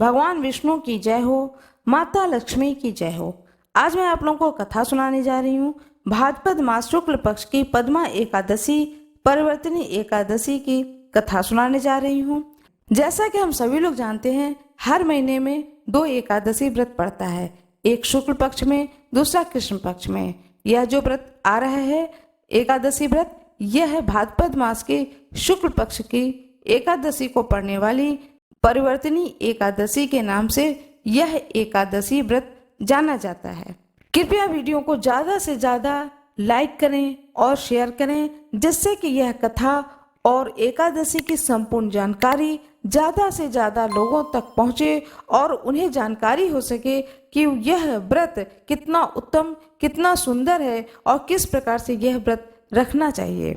भगवान विष्णु की जय हो, माता लक्ष्मी की जय हो। आज मैं आप लोगों को कथा सुनाने जा रही हूँ। भाद्रपद मास शुक्ल पक्ष की पद्मा एकादशी परिवर्तनी एकादशी की कथा सुनाने जा रही हूँ। जैसा कि हम सभी लोग जानते हैं, हर महीने में 2 एकादशी व्रत पड़ता है, एक शुक्ल पक्ष में, दूसरा कृष्ण पक्ष में। यह जो व्रत आ रहा है एकादशी व्रत, यह है भाद्रपद मास के शुक्ल पक्ष की एकादशी को पड़ने वाली परिवर्तनी एकादशी के नाम से यह एकादशी व्रत जाना जाता है। कृपया वीडियो को ज़्यादा से ज़्यादा लाइक करें और शेयर करें, जिससे कि यह कथा और एकादशी की संपूर्ण जानकारी ज़्यादा से ज़्यादा लोगों तक पहुँचे और उन्हें जानकारी हो सके कि यह व्रत कितना उत्तम, कितना सुंदर है और किस प्रकार से यह व्रत रखना चाहिए।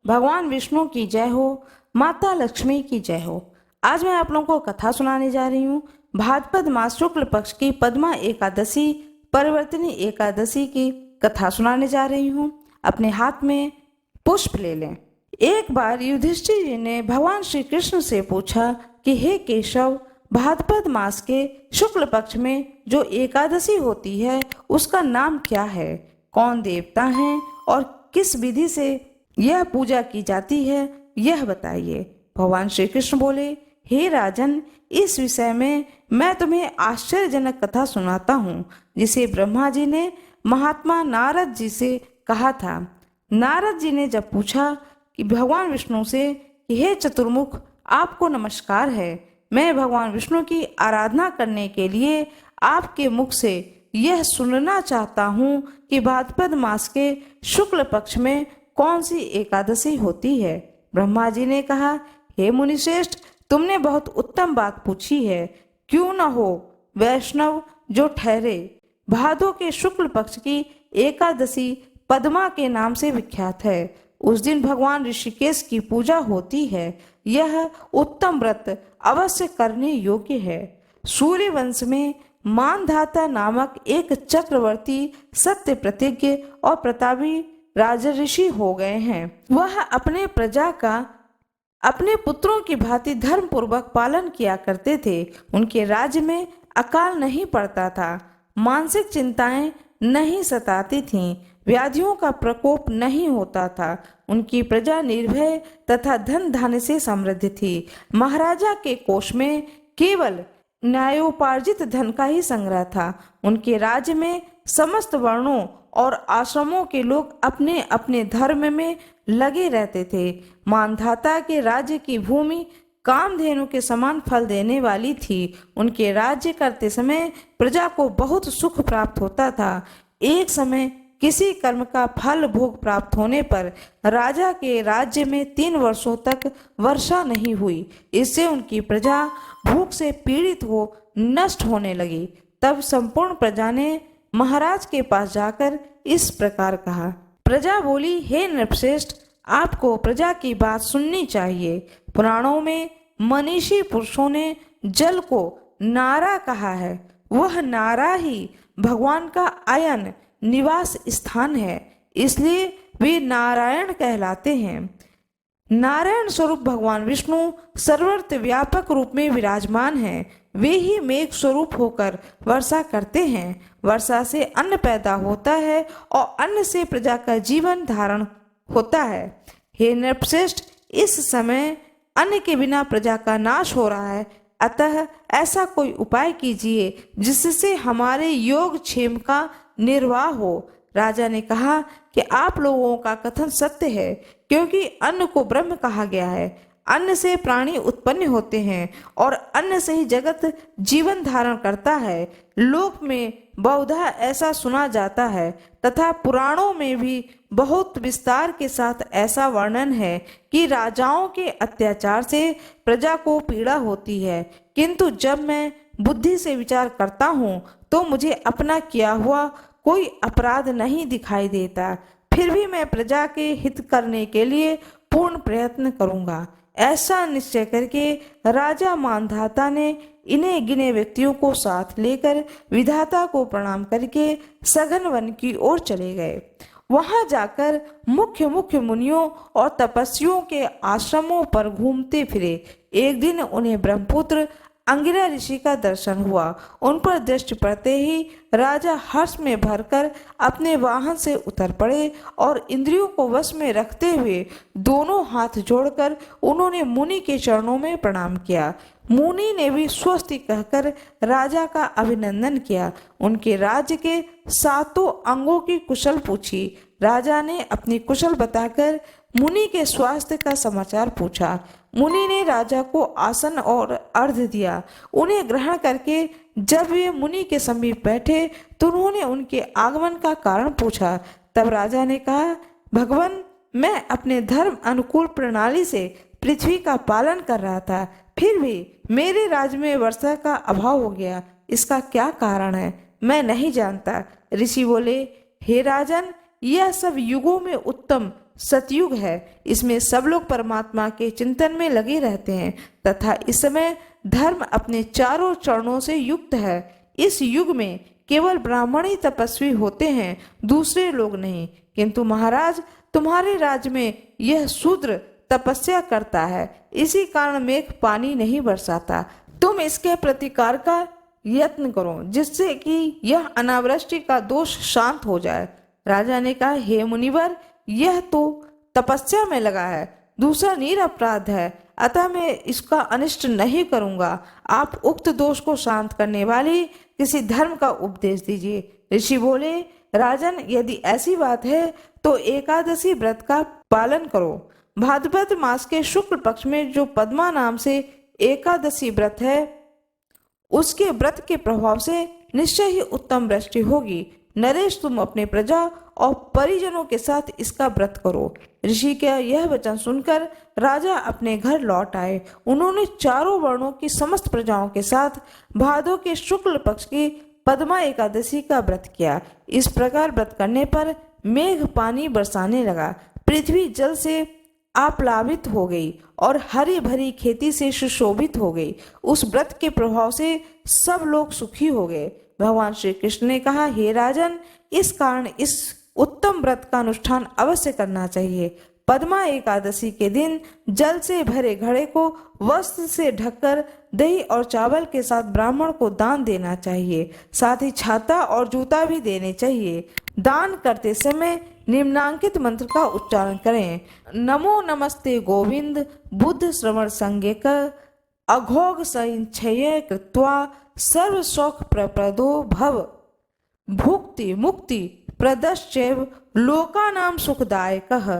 भगवान विष्णु की जय हो, माता लक्ष्मी की जय हो। आज मैं आप लोगों को कथा सुनाने जा रही हूँ। भाद्रपद मास शुक्ल पक्ष की पद्मा एकादशी परिवर्तनी एकादशी की कथा सुनाने जा रही हूँ। अपने हाथ में पुष्प ले लें। एक बार युधिष्ठिर जी ने भगवान श्री कृष्ण से पूछा कि हे केशव, भाद्रपद मास के शुक्ल पक्ष में जो एकादशी होती है उसका नाम क्या है, कौन देवता हैं और किस विधि से यह पूजा की जाती है, यह बताइए। भगवान श्री कृष्ण बोले, हे राजन, इस विषय में मैं तुम्हें आश्चर्यजनक कथा सुनाता हूँ, जिसे ब्रह्मा जी ने महात्मा नारद जी से कहा था। नारद जी ने जब पूछा कि भगवान विष्णु से कि हे चतुर्मुख, आपको नमस्कार है, मैं भगवान विष्णु की आराधना करने के लिए आपके मुख से यह सुनना चाहता हूँ कि भाद्रपद मास के शुक्ल पक्ष में कौन सी एकादशी होती है। ब्रह्मा जी ने कहा, हे मुनिश्रेष्ठ, तुमने बहुत उत्तम बात पूछी है। क्यों न हो वैष्णव जो ठहरे। भादो के शुक्ल पक्ष की एकादशी पद्मा के नाम से विख्यात है। उस दिन भगवान ऋषिकेश की पूजा होती है। यह उत्तम व्रत अवश्य करने योग्य है। सूर्य वंश में मानधाता नामक एक चक्रवर्ती सत्य प्रतिज्ञ और प्रतापी राजऋषि हो गए हैं। वह अपने प्रजा का अपने पुत्रों की भांति धर्म पूर्वक पालन किया करते थे। उनके राज्य में अकाल नहीं पड़ता था, मानसिक चिंताएं नहीं सताती थीं, व्याधियों का प्रकोप नहीं होता था। उनकी प्रजा निर्भय तथा धन धान्य से समृद्ध थी। महाराजा के कोष में केवल न्यायोपार्जित धन का ही संग्रह था। उनके राज्य में समस्त वर्णों और आश्रमों के लोग अपने अपने धर्म में लगे रहते थे। मानधाता के राज्य की भूमि कामधेनु के समान फल देने वाली थी। उनके राज्य करते समय प्रजा को बहुत सुख प्राप्त होता था। एक समय किसी कर्म का फल भोग प्राप्त होने पर राजा के राज्य में 3 वर्षों तक वर्षा नहीं हुई। इससे उनकी प्रजा भूख से पीड़ित हो नष्ट होने लगी। तब संपूर्ण प्रजा ने महाराज के पास जाकर इस प्रकार कहा। प्रजा बोली, हे नृपश्रेष्ठ, आपको प्रजा की बात सुननी चाहिए। पुराणों में मनीषी पुरुषों ने जल को नारा कहा है। वह नारा ही भगवान का आयन निवास स्थान है, इसलिए वे नारायण कहलाते हैं। नारायण स्वरूप भगवान विष्णु सर्वत्र व्यापक रूप में विराजमान हैं। वे ही मेघ स्वरूप होकर वर्षा करते हैं। वर्षा से अन्न पैदा होता है और अन्न से प्रजा का जीवन धारण होता है। हे नृपश्रेष्ठ, इस समय अन्न के बिना प्रजा का नाश हो रहा है, अतः ऐसा कोई उपाय कीजिए जिससे हमारे योग क्षेम का निर्वाह हो। राजा ने कहा कि आप लोगों का कथन सत्य है, क्योंकि अन्न को ब्रह्म कहा गया है। अन्न से प्राणी उत्पन्न होते हैं और अन्न से ही जगत जीवन धारण करता है। लोक में बहुधा ऐसा सुना जाता है तथा पुराणों में भी बहुत विस्तार के साथ ऐसा वर्णन है कि राजाओं के अत्याचार से प्रजा को पीड़ा होती है, किंतु जब मैं बुद्धि से विचार करता हूँ तो मुझे अपना किया हुआ कोई अपराध नहीं दिखाई देता। फिर भी मैं प्रजा के हित करने के लिए पूर्ण प्रयत्न करूंगा। ऐसा निश्चय करके राजा मानधाता ने इन्हें गिने व्यक्तियों को साथ लेकर विधाता को प्रणाम करके सघन वन की ओर चले गए। वहां जाकर मुख्य मुख्य मुनियों और तपस्वियों के आश्रमों पर घूमते फिरे। एक दिन उन्हें ब्रह्मपुत्र अंगिरा ऋषि का दर्शन हुआ। उन पर दृष्टि पड़ते ही राजा हर्ष में भरकर अपने वाहन से उतर पड़े और इंद्रियों को वश में रखते हुए दोनों हाथ जोड़कर उन्होंने मुनि के चरणों में प्रणाम किया। मुनि ने भी स्वस्ति कहकर राजा का अभिनंदन किया। उनके राज्य के 7 अंगों की कुशल पूछी। राजा ने अपनी कुशल बताकर मुनि के स्वास्थ्य का समाचार पूछा। मुनि ने राजा को आसन और अर्घ्य दिया। उन्हें ग्रहण करके जब वे मुनि के समीप बैठे तो उन्होंने उनके आगमन का कारण पूछा। तब राजा ने कहा, भगवान, मैं अपने धर्म अनुकूल प्रणाली से पृथ्वी का पालन कर रहा था, फिर भी मेरे राज्य में वर्षा का अभाव हो गया। इसका क्या कारण है, मैं नहीं जानता। ऋषि बोले, हे राजन, यह सब युगों में उत्तम सतयुग है। इसमें सब लोग परमात्मा के चिंतन में लगे रहते हैं तथा इस समय धर्म अपने चारों चरणों से युक्त है। इस युग में केवल ब्राह्मण ही तपस्वी होते हैं, दूसरे लोग नहीं। किंतु महाराज, तुम्हारे राज्य में यह शूद्र तपस्या करता है, इसी कारण मेघ पानी नहीं बरसाता। तुम इसके प्रतिकार का यत्न करो जिससे कि यह अनावृष्टि का दोष शांत हो जाए। राजा ने कहा, हे मुनिवर, यह तो तपस्या में लगा है, दूसरा निरपराध है, अतः मैं इसका अनिष्ट नहीं करूंगा। आप उक्त दोष को शांत करने वाली किसी धर्म का उपदेश दीजिए। ऋषि बोले, राजन, यदि ऐसी बात है तो एकादशी व्रत का पालन करो। भाद्रपद मास के शुक्ल पक्ष में जो पद्मा नाम से एकादशी व्रत है, उसके व्रत के प्रभाव से निश्चय ही उत्तम वृष्टि होगी। नरेश, तुम अपने प्रजा और परिजनों के साथ इसका व्रत करो। ऋषि का यह वचन सुनकर राजा अपने घर लौट आए। उन्होंने चारों वर्णों की समस्त प्रजाओं के साथ भादों के शुक्ल पक्ष की पद्मा एकादशी का व्रत किया। इस प्रकार व्रत करने पर मेघ पानी बरसाने लगा, पृथ्वी जल से आप्लावित हो गई और हरी भरी खेती से सुशोभित हो गई। उस व्रत के प्रभाव से सब लोग सुखी हो गए। भगवान श्री कृष्ण ने कहा, हे राजन, इस कारण इस उत्तम व्रत का अनुष्ठान अवश्य करना चाहिए। पद्मा एकादशी के दिन जल से भरे घड़े को वस्त्र से ढककर दही और चावल के साथ ब्राह्मण को दान देना चाहिए। साथ ही छाता और जूता भी देने चाहिए। दान करते समय निम्नांकित मंत्र का उच्चारण करें। नमो नमस्ते गोविंद बुद्ध श्रवण संज्ञक अघोघ संचय कृत्वा सर्व शौक प्रप्रदो भव भुक्ति मुक्ति प्रदश्चैव लोकानाम सुखदायकः।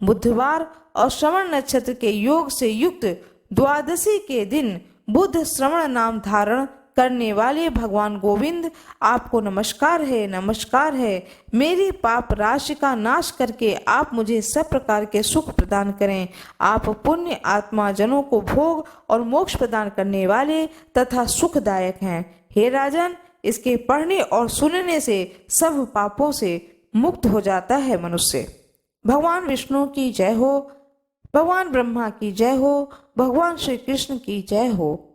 बुधवार और श्रवण नक्षत्र के योग से युक्त द्वादशी के दिन बुद्ध श्रवण नाम धारण करने वाले भगवान गोविंद, आपको नमस्कार है, नमस्कार है। मेरी पाप राशि का नाश करके आप मुझे सब प्रकार के सुख प्रदान करें। आप पुण्य आत्मा जनों को भोग और मोक्ष प्रदान करने वाले तथा सुखदायक हैं। हे राजन, इसके पढ़ने और सुनने से सब पापों से मुक्त हो जाता है मनुष्य। भगवान विष्णु की जय हो, भगवान ब्रह्मा की जय हो, भगवान श्री कृष्ण की जय हो,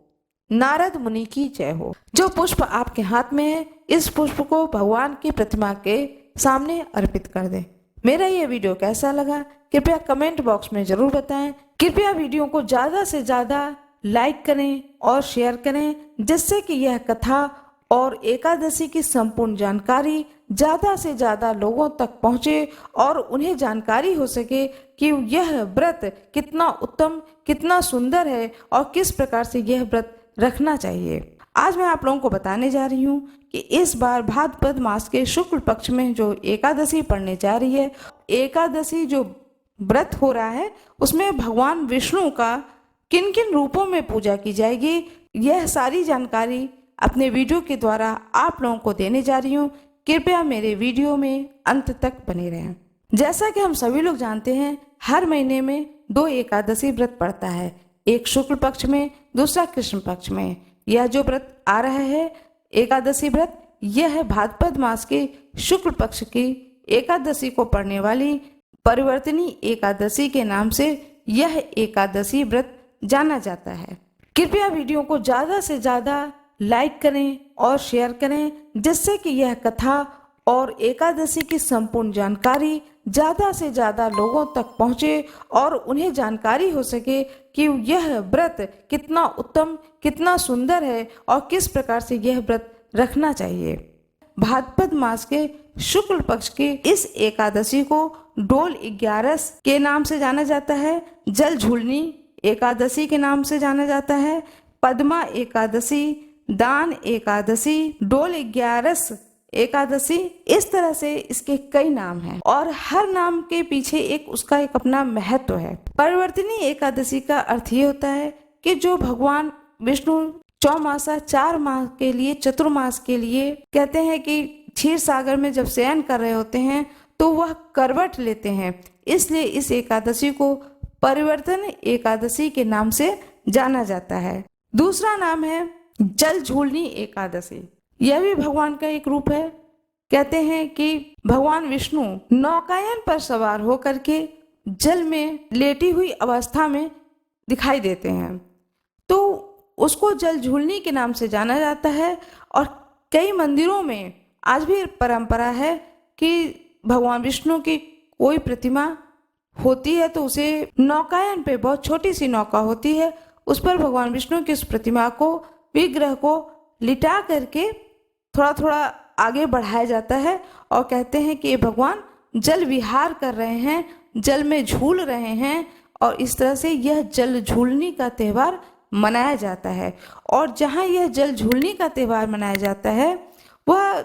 नारद मुनि की जय हो। जो पुष्प आपके हाथ में है, इस पुष्प को भगवान की प्रतिमा के सामने अर्पित कर दें। मेरा ये वीडियो कैसा लगा कृपया कमेंट बॉक्स में जरूर बताएं। कृपया वीडियो को ज्यादा से ज्यादा लाइक करें और शेयर करें, जिससे कि यह कथा और एकादशी की संपूर्ण जानकारी ज्यादा से ज्यादा लोगों तक पहुंचे और उन्हें जानकारी हो सके कि यह व्रत कितना उत्तम, कितना सुंदर है और किस प्रकार से यह व्रत रखना चाहिए। आज मैं आप लोगों को बताने जा रही हूँ कि इस बार भाद्रपद मास के शुक्ल पक्ष में जो एकादशी पड़ने जा रही है, एकादशी जो व्रत हो रहा है, उसमें भगवान विष्णु का किन किन रूपों में पूजा की जाएगी, यह सारी जानकारी अपने वीडियो के द्वारा आप लोगों को देने जा रही हूँ। कृपया मेरे वीडियो में अंत तक बने रहें। जैसा कि हम सभी लोग जानते हैं, हर महीने में 2 एकादशी व्रत पड़ता है, एक शुक्ल पक्ष में, दूसरा कृष्ण पक्ष में। यह जो व्रत आ रहा है एकादशी व्रत, यह है भाद्रपद मास के शुक्ल पक्ष की एकादशी को पढ़ने वाली परिवर्तनी एकादशी के नाम से यह एकादशी व्रत जाना जाता है। कृपया वीडियो को ज्यादा से ज्यादा लाइक करें और शेयर करें, जिससे कि यह कथा और एकादशी की संपूर्ण जानकारी ज़्यादा से ज़्यादा लोगों तक पहुँचे और उन्हें जानकारी हो सके कि यह व्रत कितना उत्तम, कितना सुंदर है और किस प्रकार से यह व्रत रखना चाहिए। भाद्रपद मास के शुक्ल पक्ष की इस एकादशी को डोल 11 के नाम से जाना जाता है, जल झूलनी एकादशी के नाम से जाना जाता है, पद्मा एकादशी, दान एकादशी, डोल 11 एकादशी, इस तरह से इसके कई नाम हैं और हर नाम के पीछे उसका एक अपना महत्व है। परिवर्तनी एकादशी का अर्थ ये होता है कि जो भगवान विष्णु चौमासा 4 माह के लिए, चतुर्मास के लिए कहते हैं कि क्षीर सागर में जब शयन कर रहे होते हैं तो वह करवट लेते हैं, इसलिए इस एकादशी को परिवर्तन एकादशी के नाम से जाना जाता है। दूसरा नाम है जल झूलनी एकादशी। यह भी भगवान का एक रूप है। कहते हैं कि भगवान विष्णु नौकायन पर सवार होकर के जल में लेटी हुई अवस्था में दिखाई देते हैं, तो उसको जल झूलनी के नाम से जाना जाता है। और कई मंदिरों में आज भी परंपरा है कि भगवान विष्णु की कोई प्रतिमा होती है तो उसे नौकायन पे, बहुत छोटी सी नौका होती है, उस पर भगवान विष्णु की उस प्रतिमा को, विग्रह को लिटा करके थोड़ा थोड़ा आगे बढ़ाया जाता है और कहते हैं कि ये भगवान जल विहार कर रहे हैं, जल में झूल रहे हैं और इस तरह से यह जल झूलनी का त्यौहार मनाया जाता है। और जहाँ यह जल झूलनी का त्यौहार मनाया जाता है वह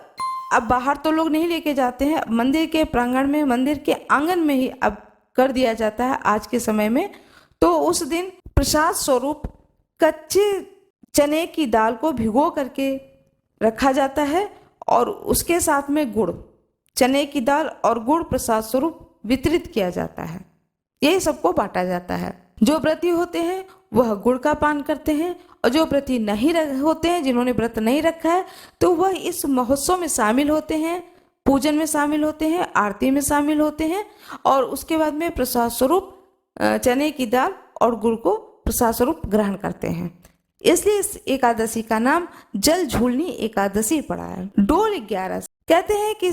अब बाहर तो लोग नहीं लेके जाते हैं, मंदिर के प्रांगण में, मंदिर के आंगन में ही अब कर दिया जाता है आज के समय में। तो उस दिन प्रसाद स्वरूप कच्चे चने की दाल को भिगो करके रखा जाता है और उसके साथ में गुड़, चने की दाल और गुड़ प्रसाद स्वरूप वितरित किया जाता है। यही सबको बांटा जाता है। जो व्रती होते हैं वह गुड़ का पान करते हैं और जो व्रती नहीं होते हैं, जिन्होंने व्रत नहीं रखा है, तो वह इस महोत्सव में शामिल होते हैं, पूजन में शामिल होते हैं, आरती में शामिल होते हैं और उसके बाद में प्रसाद स्वरूप चने की दाल और गुड़ को प्रसाद स्वरूप ग्रहण करते हैं। इसलिए इस एकादशी का नाम जल झूलनी एकादशी पड़ा है। डोल 11 कहते हैं कि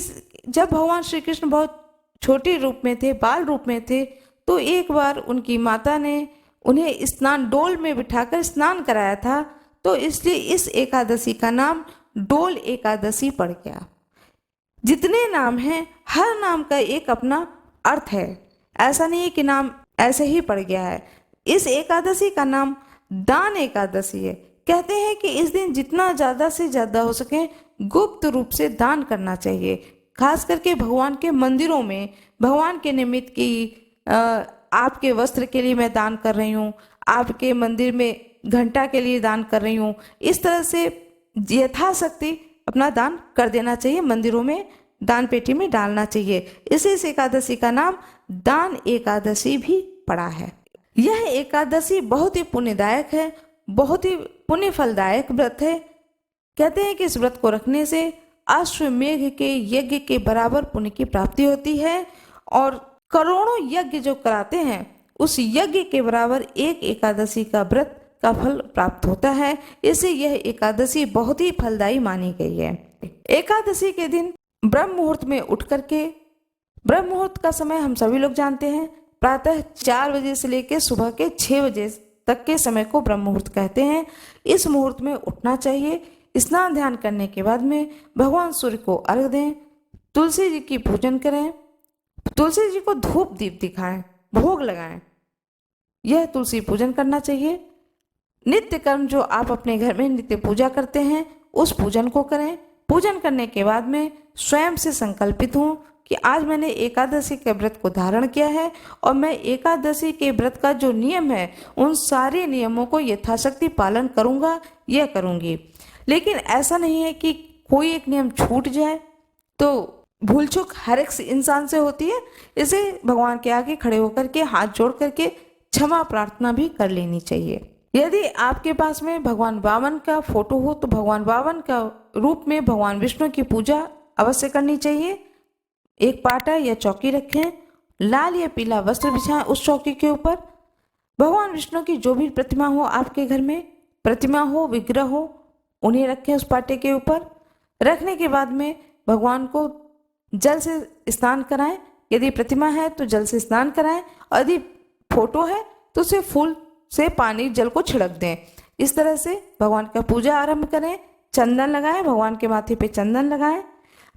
जब भगवान श्री कृष्ण बहुत छोटे रूप में थे, बाल रूप में थे, तो एक बार उनकी माता ने उन्हें स्नान, डोल में बिठाकर स्नान कराया था, तो इसलिए इस एकादशी का नाम डोल एकादशी पड़ गया। जितने नाम हैं, हर नाम का एक अपना अर्थ है, ऐसा नहीं है कि नाम ऐसे ही पड़ गया है। इस एकादशी का नाम दान एकादशी है। कहते हैं कि इस दिन जितना ज़्यादा से ज़्यादा हो सके गुप्त रूप से दान करना चाहिए, खास करके भगवान के मंदिरों में, भगवान के निमित्त की आपके वस्त्र के लिए मैं दान कर रही हूँ, आपके मंदिर में घंटा के लिए दान कर रही हूँ, इस तरह से यथाशक्ति अपना दान कर देना चाहिए, मंदिरों में दान पेटी में डालना चाहिए। इस एकादशी का नाम दान एकादशी भी पड़ा है। यह एकादशी बहुत ही पुण्यदायक है, बहुत ही पुण्य फलदायक व्रत है। कहते हैं कि इस व्रत को रखने से अश्वमेघ के यज्ञ के बराबर पुण्य की प्राप्ति होती है और करोड़ों यज्ञ जो कराते हैं उस यज्ञ के बराबर एक एकादशी का व्रत का फल प्राप्त होता है। इससे यह एकादशी बहुत ही फलदायी मानी गई है। एकादशी के दिन ब्रह्म मुहूर्त में उठ करके, ब्रह्म मुहूर्त का समय हम सभी लोग जानते हैं, प्रातः 4 बजे से लेकर सुबह के 6 बजे तक के समय को ब्रह्म मुहूर्त कहते हैं। इस मुहूर्त में उठना चाहिए। स्नान ध्यान करने के बाद में भगवान सूर्य को अर्घ दें, तुलसी जी की पूजन करें, तुलसी जी को धूप दीप दिखाएं, भोग लगाएं, यह तुलसी पूजन करना चाहिए। नित्य कर्म जो आप अपने घर में नित्य पूजा करते हैं उस पूजन को करें। पूजन करने के बाद में स्वयं से संकल्पित हों कि आज मैंने एकादशी के व्रत को धारण किया है और मैं एकादशी के व्रत का जो नियम है उन सारे नियमों को यथाशक्ति पालन करूंगा या करूंगी। लेकिन ऐसा नहीं है कि कोई एक नियम छूट जाए, तो भूल चूक हर एक इंसान से होती है। इसे भगवान के आगे खड़े होकर के हाथ जोड़ करके क्षमा प्रार्थना भी कर लेनी चाहिए। यदि आपके पास में भगवान वामन का फोटो हो तो भगवान वामन का रूप में भगवान विष्णु की पूजा अवश्य करनी चाहिए। एक पाटा या चौकी रखें, लाल या पीला वस्त्र बिछाएं उस चौकी के ऊपर। भगवान विष्णु की जो भी प्रतिमा हो, आपके घर में प्रतिमा हो, विग्रह हो, उन्हें रखें उस पाटे के ऊपर। रखने के बाद में भगवान को जल से स्नान कराएं। यदि प्रतिमा है तो जल से स्नान कराएं, और यदि फोटो है तो उसे फूल से पानी जल को छिड़क दें। इस तरह से भगवान का पूजा आरंभ करें। चंदन लगाएं, भगवान के माथे पे चंदन लगाएं,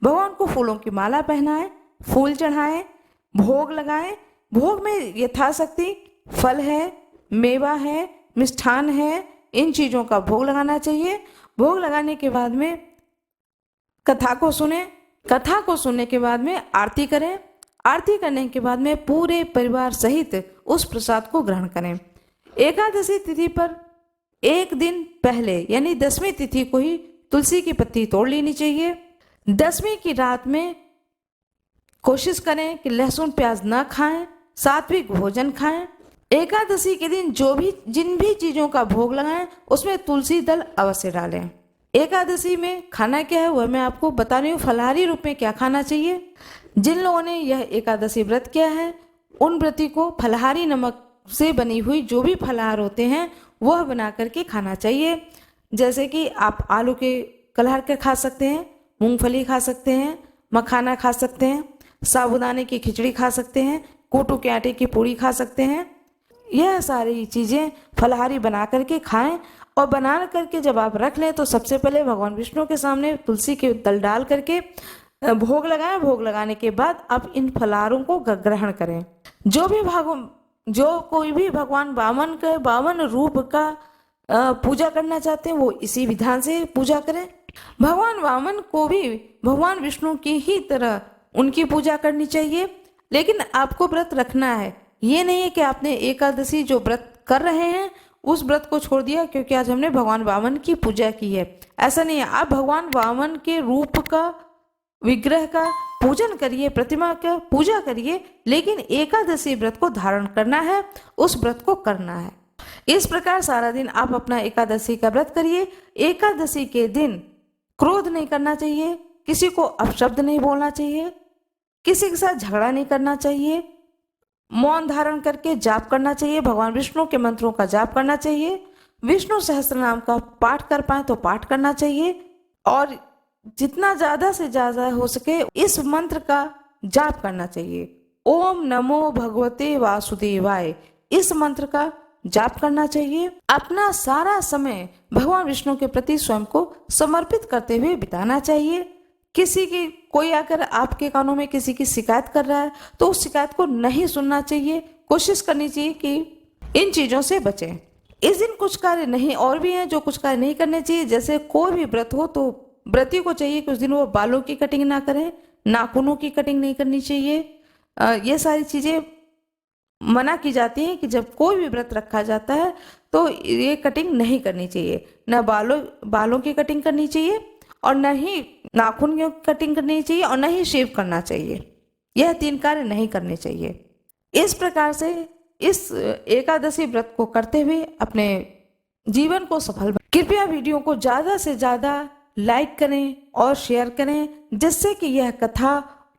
भगवान को फूलों की माला पहनाएं, फूल चढ़ाएं, भोग लगाएं। भोग में यथाशक्ति फल है, मेवा है, मिष्ठान है, इन चीज़ों का भोग लगाना चाहिए। भोग लगाने के बाद में कथा को सुने। कथा को सुनने के बाद में आरती करें। आरती करने के बाद में पूरे परिवार सहित उस प्रसाद को ग्रहण करें। एकादशी तिथि पर एक दिन पहले यानी 10वीं तिथि को ही तुलसी की पत्ती तोड़ लेनी चाहिए। 10वीं की रात में कोशिश करें कि लहसुन प्याज न खाएं, सात्विक भोजन खाएं। एकादशी के दिन जिन भी चीजों का भोग लगाएं उसमें तुलसी दल अवश्य डालें। एकादशी में खाना क्या है वह मैं आपको बता रही हूँ। फलाहारी रूप में क्या खाना चाहिए। जिन लोगों ने यह एकादशी व्रत किया है उन व्रती को फलाहारी नमक से बनी हुई जो भी फलाहार होते हैं वह बना करके खाना चाहिए। जैसे कि आप आलू के कलहर के खा सकते हैं, मूंगफली खा सकते हैं, मखाना खा सकते हैं, साबूदाने की खिचड़ी खा सकते हैं, कोटू के आटे की पूड़ी खा सकते हैं। यह सारी चीज़ें फलाहारी बना करके खाएं। और बना करके जब आप रख लें तो सबसे पहले भगवान विष्णु के सामने तुलसी के दल डाल करके भोग लगाएं। भोग लगाने के बाद आप इन फलाहारों को ग्रहण करें। जो कोई भी भगवान वामन रूप का पूजा करना चाहते हैं वो इसी विधान से पूजा करें। भगवान वामन को भी भगवान विष्णु की ही तरह उनकी पूजा करनी चाहिए। लेकिन आपको व्रत रखना है, ये नहीं है कि आपने एकादशी जो व्रत कर रहे हैं उस व्रत को छोड़ दिया क्योंकि आज हमने भगवान वामन की पूजा की है। ऐसा नहीं है। आप भगवान वामन के रूप का, विग्रह का पूजन करिए, प्रतिमा का पूजा करिए, लेकिन एकादशी व्रत को धारण करना है, उस व्रत को करना है। इस प्रकार सारा दिन आप अपना एकादशी का व्रत करिए। एकादशी के दिन क्रोध नहीं करना चाहिए, किसी को अपशब्द नहीं बोलना चाहिए, किसी के साथ झगड़ा नहीं करना चाहिए, मौन धारण करके जाप करना चाहिए, भगवान विष्णु के मंत्रों का जाप करना चाहिए, विष्णु सहस्त्र नाम का पाठ कर पाए तो पाठ करना चाहिए, और जितना ज्यादा से ज्यादा हो सके इस मंत्र का जाप करना चाहिए। ओम नमो भगवते वासुदेवाय, इस मंत्र का जाप करना चाहिए। अपना सारा समय भगवान विष्णु के प्रति स्वयं को समर्पित करते हुए बिताना चाहिए। कोई आकर आपके कानों में किसी की शिकायत कर रहा है तो उस शिकायत को नहीं सुनना चाहिए। कोशिश करनी चाहिए कि इन चीजों से बचें। इस दिन कुछ कार्य नहीं और भी हैं जो कुछ कार्य नहीं करने चाहिए। जैसे कोई भी व्रत हो तो व्रती को चाहिए कि उस दिन वो बालों की कटिंग ना करें, नाखूनों की कटिंग नहीं करनी चाहिए। ये सारी चीजें मना की जाती हैं कि जब कोई भी व्रत रखा जाता है तो ये कटिंग नहीं करनी चाहिए। न बालों की कटिंग करनी चाहिए और न ही नाखून की कटिंग करनी चाहिए और न ही शेव करना चाहिए। यह 3 कार्य नहीं करने चाहिए। इस प्रकार से इस एकादशी व्रत को करते हुए अपने जीवन को सफल बनाएं। कृपया वीडियो को ज़्यादा से ज़्यादा लाइक करें और शेयर करें जिससे कि यह कथा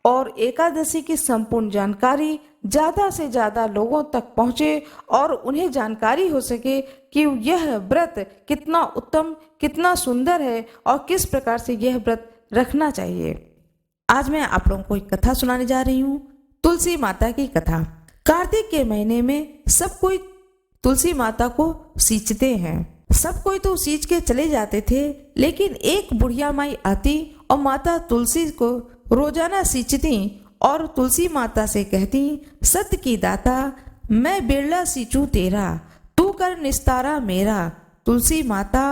और एकादशी की संपूर्ण जानकारी ज़्यादा से ज़्यादा लोगों तक पहुँचे और उन्हें जानकारी हो सके कि यह व्रत कितना उत्तम, कितना सुंदर है और किस प्रकार से यह व्रत रखना चाहिए। आज मैं आप लोगों को एक कथा सुनाने जा रही हूँ, तुलसी माता की कथा। कार्तिक के महीने में सब कोई तुलसी माता को सींचते हैं। सब कोई तो सींच के चले जाते थे, लेकिन एक बुढ़िया माई आती और माता तुलसी को रोजाना सींचती और तुलसी माता से कहती, सत्य की दाता मैं बिरला सींचू तेरा, तू कर निस्तारा मेरा। तुलसी माता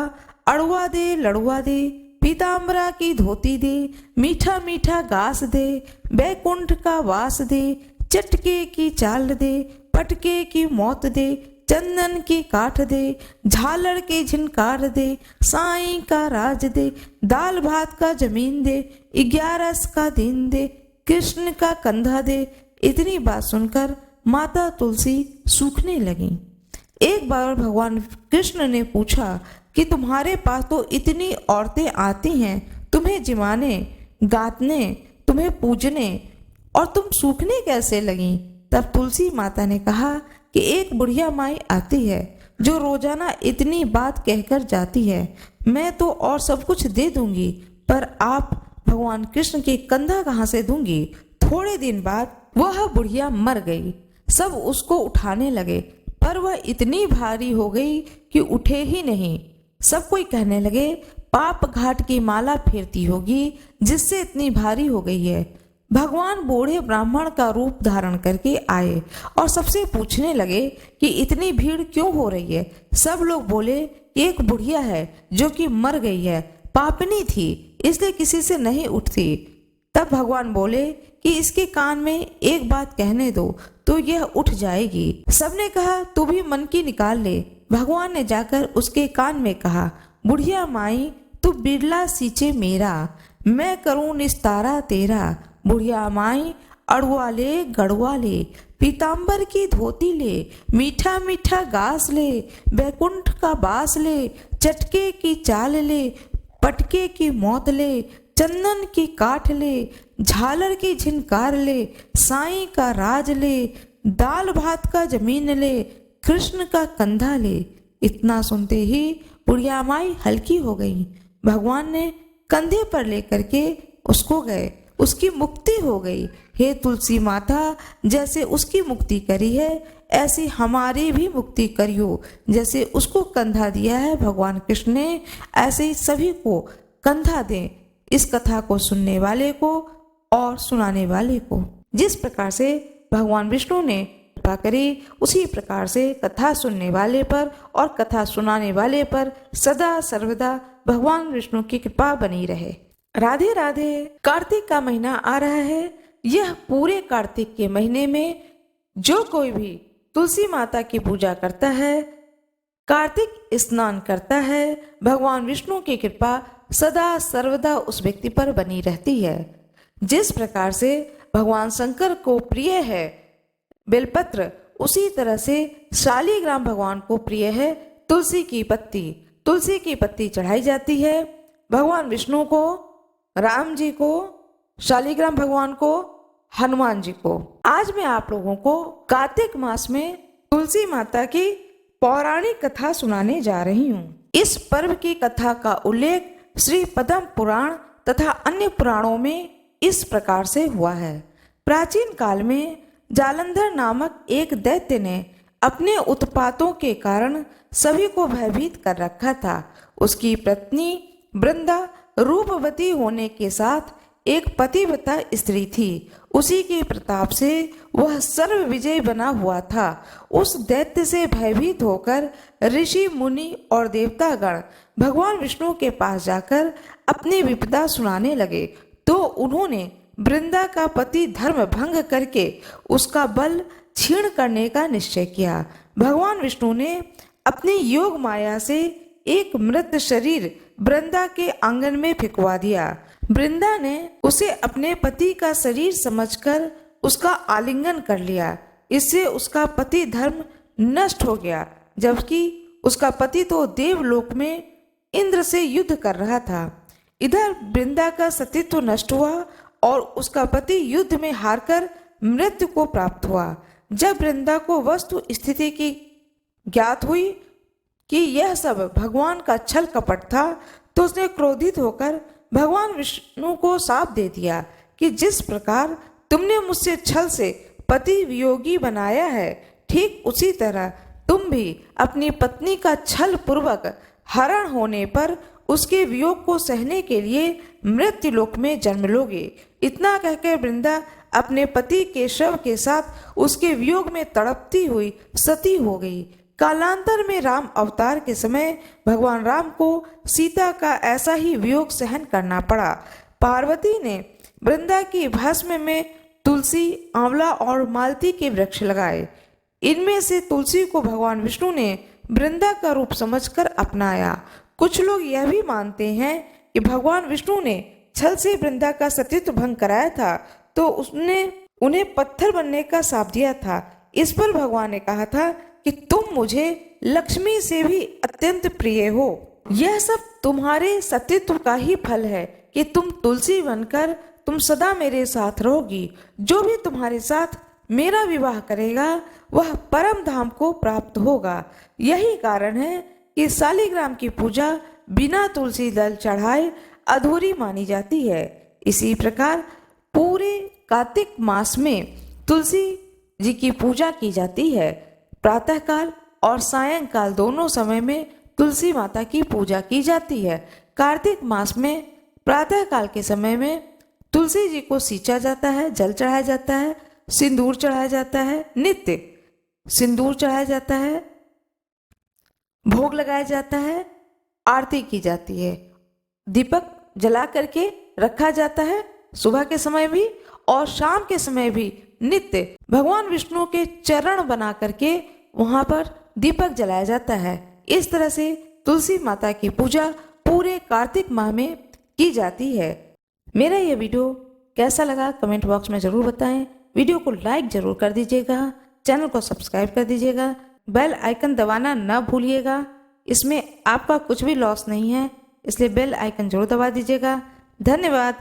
अड़ुआ दे लड़ुआ दे, पीताम्बरा की धोती दे, मीठा मीठा घास दे, बैकुंठ का वास दे, चटके की चाल दे, पटके की मौत दे, चंदन की काठ दे, झालर की झिनकार दे, साईं का राज दे, दाल भात का जमीन दे, 11 का दिन दे, कृष्ण का कंधा दे। इतनी बात सुनकर माता तुलसी सूखने लगी। एक बार भगवान कृष्ण ने पूछा कि तुम्हारे पास तो इतनी औरतें आती हैं तुम्हें जिमाने, गातने, तुम्हें पूजने, और तुम सूखने कैसे लगी? तब तुलसी माता ने कहा कि एक बुढ़िया माई आती है जो रोजाना इतनी बात कहकर जाती है। मैं तो और सब कुछ दे दूंगी, पर आप भगवान कृष्ण की कंधा कहाँ से दूंगी। थोड़े दिन बाद वह बुढ़िया मर गई। सब उसको उठाने लगे, पर वह इतनी भारी हो गई कि उठे ही नहीं। सब कोई कहने लगे, पाप घाट की माला फेरती होगी जिससे इतनी भारी हो गई है। भगवान बूढ़े ब्राह्मण का रूप धारण करके आए और सबसे पूछने लगे कि इतनी भीड़ क्यों हो रही है। सब लोग बोले, एक बुढ़िया है जो कि मर गई है, पापनी थी, इसलिए किसी से नहीं उठती। तब भगवान बोले कि इसके कान में एक बात कहने दो तो यह उठ जाएगी। सबने कहा, तू भी मन की निकाल ले। भगवान ने जाकर उसके कान में कहा, बुढ़िया माई तू बिरला सींचे मेरा, मैं करूं निस्तारा तेरा। बुढ़िया माई अड़ुआ ले गड़ुआ ले, पीताम्बर की धोती ले, मीठा मीठा घास ले, बैकुंठ का बास ले, चटके की चाल ले, पटके की मौत ले, चंदन की काठ ले, झालर की झिनकार ले, साईं का राज ले, दाल भात का जमीन ले, कृष्ण का कंधा ले। इतना सुनते ही बुढ़िया माई हल्की हो गई। भगवान ने कंधे पर लेकर के उसको गए, उसकी मुक्ति हो गई। हे तुलसी माता, जैसे उसकी मुक्ति करी है ऐसी हमारी भी मुक्ति करियो। जैसे उसको कंधा दिया है भगवान कृष्ण ने, ऐसे ही सभी को कंधा दें, इस कथा को सुनने वाले को और सुनाने वाले को। जिस प्रकार से भगवान विष्णु ने कृपा करी, उसी प्रकार से कथा सुनने वाले पर और कथा सुनाने वाले पर सदा सर्वदा भगवान विष्णु की कृपा बनी रहे। राधे राधे। कार्तिक का महीना आ रहा है। यह पूरे कार्तिक के महीने में जो कोई भी तुलसी माता की पूजा करता है, कार्तिक स्नान करता है, भगवान विष्णु की कृपा सदा सर्वदा उस व्यक्ति पर बनी रहती है। जिस प्रकार से भगवान शंकर को प्रिय है बेलपत्र, उसी तरह से शालीग्राम भगवान को प्रिय है तुलसी की पत्ती। तुलसी की पत्ती चढ़ाई जाती है भगवान विष्णु को, राम जी को, शालीग्राम भगवान को, हनुमान जी को। आज मैं आप लोगों को कार्तिक मास में तुलसी माता की पौराणिक कथा सुनाने जा रही हूँ। इस पर्व की कथा का उल्लेख श्री पद्म पुराण तथा अन्य पुराणों में इस प्रकार से हुआ है। प्राचीन काल में जालंधर नामक एक दैत्य ने अपने उत्पातों के कारण सभी को भयभीत कर रखा था। उसकी पत्नी वृंदा रूपवती होने के साथ एक पतिव्रता स्त्री थी। उसी के प्रताप से वह सर्व विजय बना हुआ था। उस दैत्य से भयभीत होकर ऋषि मुनि और देवतागण भगवान विष्णु के पास जाकर अपनी विपदा सुनाने लगे, तो उन्होंने वृंदा का पति धर्म भंग करके उसका बल क्षीण करने का निश्चय किया। भगवान विष्णु ने अपनी योग माया से एक मृत शरीर वृंदा के आंगन में फेंकवा दिया। वृंदा ने उसे अपने पति का शरीर समझकर उसका आलिंगन कर लिया। इससे उसका पति धर्म नष्ट हो गया, जबकि उसका पति तो देवलोक में इंद्र से युद्ध कर रहा था। इधर वृंदा का सतीत्व नष्ट हुआ और उसका पति युद्ध में हारकर मृत्यु को प्राप्त हुआ। जब वृंदा को वस्तु स्थिति की ज्ञात हुई कि यह सब भगवान का छल कपट था, तो उसने क्रोधित होकर भगवान विष्णु को शाप दे दिया कि जिस प्रकार तुमने मुझसे छल से पति वियोगी बनाया है, ठीक उसी तरह तुम भी अपनी पत्नी का छल पूर्वक हरण होने पर उसके वियोग को सहने के लिए मृत्यु लोक में जन्म लोगे। इतना कहकर वृंदा अपने पति के शव के साथ उसके वियोग में तड़पती हुई सती हो गई। कालांतर में राम अवतार के समय भगवान राम को सीता का ऐसा ही वियोग सहन करना पड़ा। पार्वती ने वृंदा की भस्म में तुलसी, आंवला और मालती के वृक्ष लगाए। इनमें से तुलसी को भगवान विष्णु ने वृंदा का रूप समझकर अपनाया। कुछ लोग यह भी मानते हैं कि भगवान विष्णु ने छल से वृंदा का सतीत्व भंग कराया था, तो उसने उन्हें पत्थर बनने का शाप दिया था। इस पर भगवान ने कहा था कि तुम मुझे लक्ष्मी से भी अत्यंत प्रिय हो। यह सब तुम्हारे सतीत्व का ही फल है कि तुम तुलसी बनकर तुम सदा मेरे साथ रहोगी। जो भी तुम्हारे साथ मेरा विवाह करेगा वह परम धाम को प्राप्त होगा। यही कारण है कि शालीग्राम की पूजा बिना तुलसी दल चढ़ाए अधूरी मानी जाती है। इसी प्रकार पूरे कार्तिक मास में तुलसी जी की पूजा की जाती है। प्रातःकाल और सायंकाल दोनों समय में तुलसी माता की पूजा की जाती है। कार्तिक मास में प्रातःकाल के समय में तुलसी जी को सींचा जाता है, जल चढ़ाया जाता है, सिंदूर चढ़ाया जाता है, नित्य सिंदूर चढ़ाया जाता है, भोग लगाया जाता है, आरती की जाती है, दीपक जला करके रखा जाता है सुबह के समय भी और शाम के समय भी। नित्य भगवान विष्णु के चरण बना करके वहां पर दीपक जलाया जाता है। इस तरह से तुलसी माता की पूजा पूरे कार्तिक माह में की जाती है। मेरा यह वीडियो कैसा लगा कमेंट बॉक्स में जरूर बताएं। वीडियो को लाइक जरूर कर दीजिएगा, चैनल को सब्सक्राइब कर दीजिएगा, बेल आइकन दबाना न भूलिएगा। इसमें आपका कुछ भी लॉस नहीं है, इसलिए बेल आइकन जरूर दबा दीजिएगा। धन्यवाद।